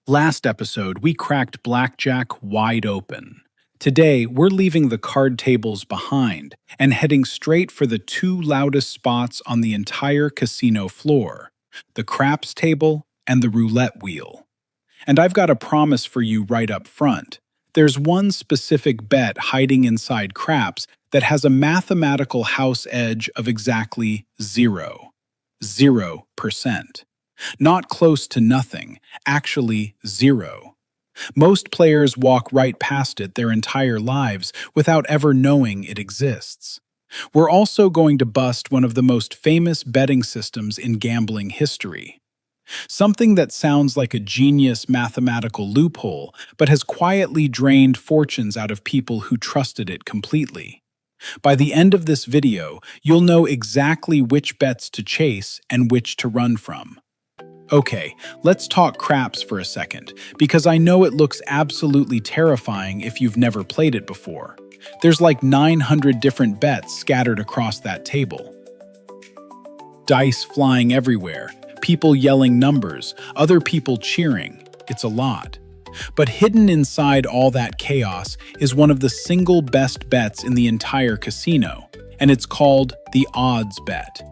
Last episode, we cracked blackjack wide open. Today, we're leaving the card tables behind and heading straight for the two loudest spots on the entire casino floor, the craps table and the roulette wheel. And I've got a promise for you right up front. There's one specific bet hiding inside craps that has a mathematical house edge of exactly 0%. Not close to nothing, actually 0. Most players walk right past it their entire lives without ever knowing it exists. We're also going to bust one of the most famous betting systems in gambling history. Something that sounds like a genius mathematical loophole, but has quietly drained fortunes out of people who trusted it completely. By the end of this video, you'll know exactly which bets to chase and which to run from. Okay, let's talk craps for a second, because I know it looks absolutely terrifying if you've never played it before. There's like 900 different bets scattered across that table. Dice flying everywhere, people yelling numbers, other people cheering. It's a lot. But hidden inside all that chaos is one of the single best bets in the entire casino, and it's called the odds bet.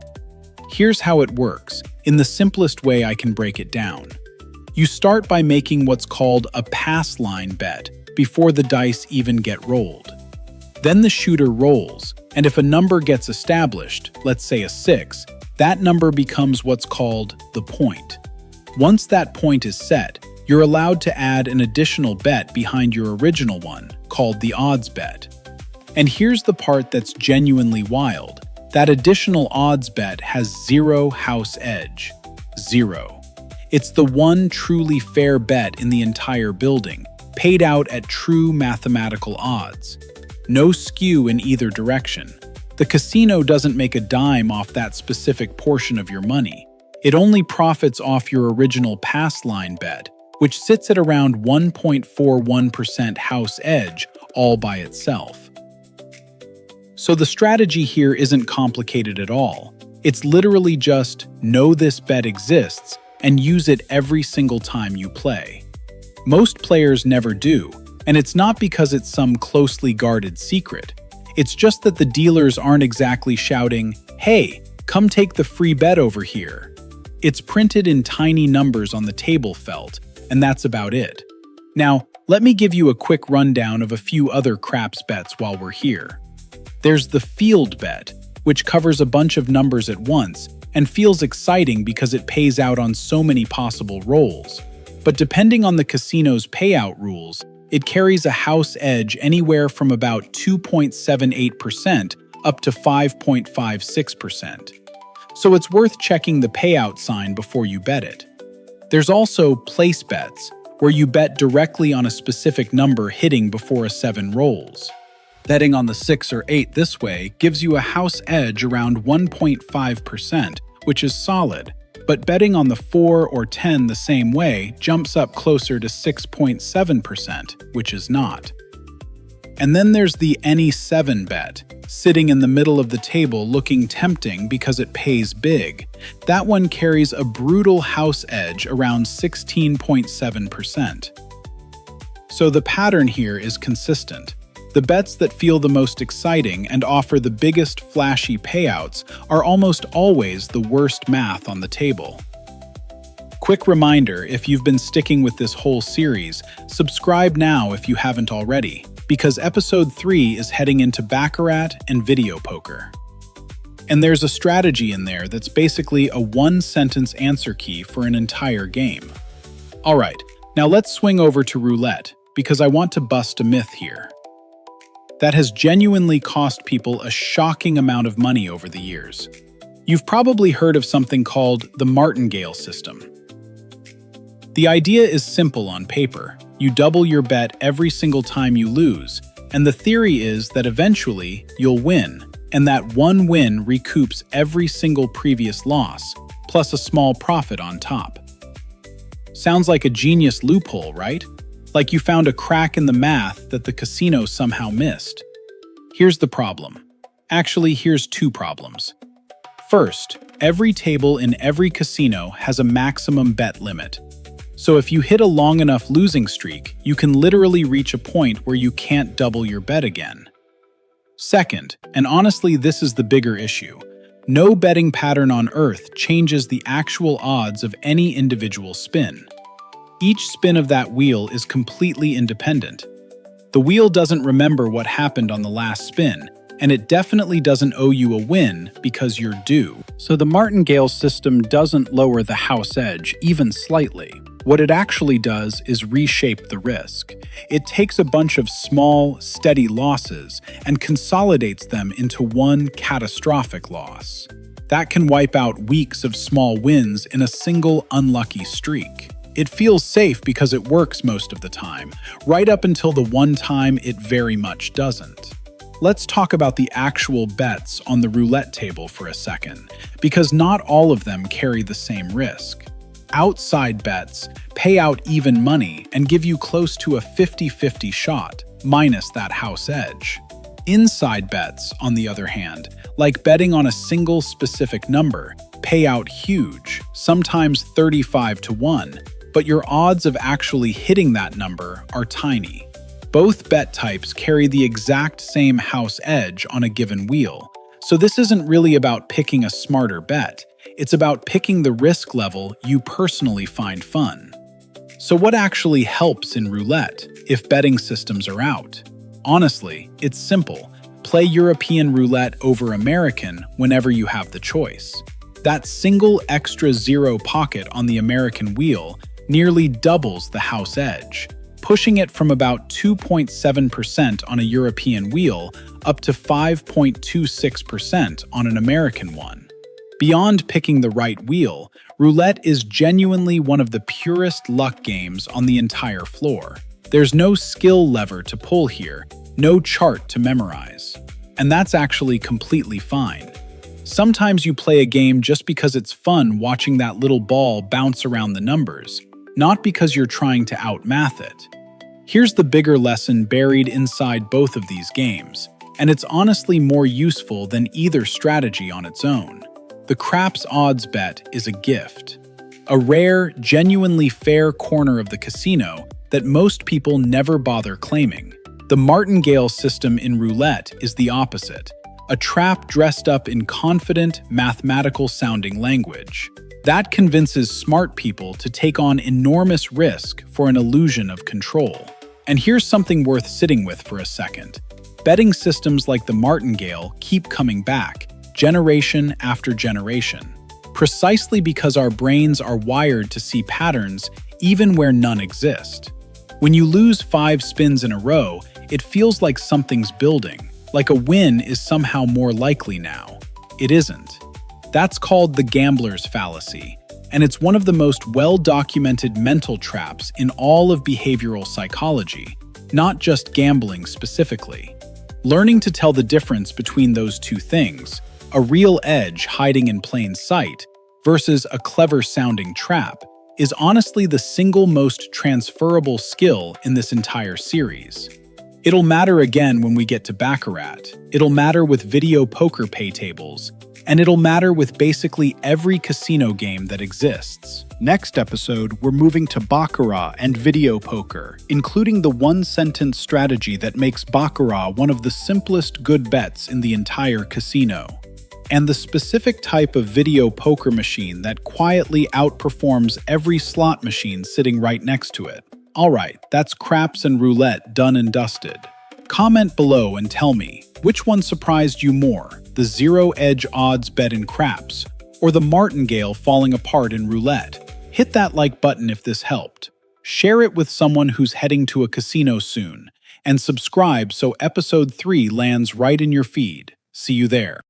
Here's how it works, in the simplest way I can break it down. You start by making what's called a pass line bet before the dice even get rolled. Then the shooter rolls, and if a number gets established, let's say a 6, that number becomes what's called the point. Once that point is set, you're allowed to add an additional bet behind your original one, called the odds bet. And here's the part that's genuinely wild. That additional odds bet has 0 house edge. 0. It's the one truly fair bet in the entire building, paid out at true mathematical odds. No skew in either direction. The casino doesn't make a dime off that specific portion of your money. It only profits off your original pass line bet, which sits at around 1.41% house edge all by itself. So the strategy here isn't complicated at all. It's literally just know this bet exists and use it every single time you play. Most players never do, and it's not because it's some closely guarded secret. It's just that the dealers aren't exactly shouting, "Hey, come take the free bet over here." It's printed in tiny numbers on the table felt, and that's about it. Now, let me give you a quick rundown of a few other craps bets while we're here. There's the field bet, which covers a bunch of numbers at once and feels exciting because it pays out on so many possible rolls. But depending on the casino's payout rules, it carries a house edge anywhere from about 2.78% up to 5.56%. So it's worth checking the payout sign before you bet it. There's also place bets, where you bet directly on a specific number hitting before a 7 rolls. Betting on the 6 or 8 this way gives you a house edge around 1.5%, which is solid, but betting on the 4 or 10 the same way jumps up closer to 6.7%, which is not. And then there's the any 7 bet, sitting in the middle of the table looking tempting because it pays big. That one carries a brutal house edge around 16.7%. So the pattern here is consistent. The bets that feel the most exciting and offer the biggest flashy payouts are almost always the worst math on the table. Quick reminder, if you've been sticking with this whole series, subscribe now if you haven't already, because episode 3 is heading into Baccarat and video poker. And there's a strategy in there that's basically a one-sentence answer key for an entire game. Alright, now let's swing over to roulette, because I want to bust a myth here. That has genuinely cost people a shocking amount of money over the years. You've probably heard of something called the Martingale system. The idea is simple on paper. You double your bet every single time you lose, and the theory is that eventually you'll win, and that one win recoups every single previous loss, plus a small profit on top. Sounds like a genius loophole, right? Like you found a crack in the math that the casino somehow missed. Here's the problem. Actually, here's 2 problems. First, every table in every casino has a maximum bet limit. So if you hit a long enough losing streak, you can literally reach a point where you can't double your bet again. Second, and honestly this is the bigger issue, no betting pattern on Earth changes the actual odds of any individual spin. Each spin of that wheel is completely independent. The wheel doesn't remember what happened on the last spin, and it definitely doesn't owe you a win because you're due. So the Martingale system doesn't lower the house edge even slightly. What it actually does is reshape the risk. It takes a bunch of small, steady losses and consolidates them into one catastrophic loss. That can wipe out weeks of small wins in a single unlucky streak. It feels safe because it works most of the time, right up until the one time it very much doesn't. Let's talk about the actual bets on the roulette table for a second, because not all of them carry the same risk. Outside bets pay out even money and give you close to a 50-50 shot, minus that house edge. Inside bets, on the other hand, like betting on a single specific number, pay out huge, sometimes 35-1, but your odds of actually hitting that number are tiny. Both bet types carry the exact same house edge on a given wheel, so this isn't really about picking a smarter bet. It's about picking the risk level you personally find fun. So what actually helps in roulette if betting systems are out? Honestly, it's simple. Play European roulette over American whenever you have the choice. That single extra zero pocket on the American wheel nearly doubles the house edge, pushing it from about 2.7% on a European wheel up to 5.26% on an American one. Beyond picking the right wheel, roulette is genuinely one of the purest luck games on the entire floor. There's no skill lever to pull here, no chart to memorize. And that's actually completely fine. Sometimes you play a game just because it's fun watching that little ball bounce around the numbers, not because you're trying to outmath it. Here's the bigger lesson buried inside both of these games, and it's honestly more useful than either strategy on its own. The craps odds bet is a gift. A rare, genuinely fair corner of the casino that most people never bother claiming. The Martingale system in roulette is the opposite, a trap dressed up in confident, mathematical-sounding language. That convinces smart people to take on enormous risk for an illusion of control. And here's something worth sitting with for a second. Betting systems like the Martingale keep coming back, generation after generation, precisely because our brains are wired to see patterns even where none exist. When you lose 5 spins in a row, it feels like something's building, like a win is somehow more likely now. It isn't. That's called the gambler's fallacy, and it's one of the most well-documented mental traps in all of behavioral psychology, not just gambling specifically. Learning to tell the difference between those two things, a real edge hiding in plain sight versus a clever-sounding trap, is honestly the single most transferable skill in this entire series. It'll matter again when we get to Baccarat, it'll matter with video poker pay tables, and it'll matter with basically every casino game that exists. Next episode, we're moving to Baccarat and video poker, including the one-sentence strategy that makes Baccarat one of the simplest good bets in the entire casino, and the specific type of video poker machine that quietly outperforms every slot machine sitting right next to it. Alright, that's craps and roulette done and dusted. Comment below and tell me, which one surprised you more, the zero-edge odds bet in craps, or the Martingale falling apart in roulette? Hit that like button if this helped. Share it with someone who's heading to a casino soon, and subscribe so episode 3 lands right in your feed. See you there.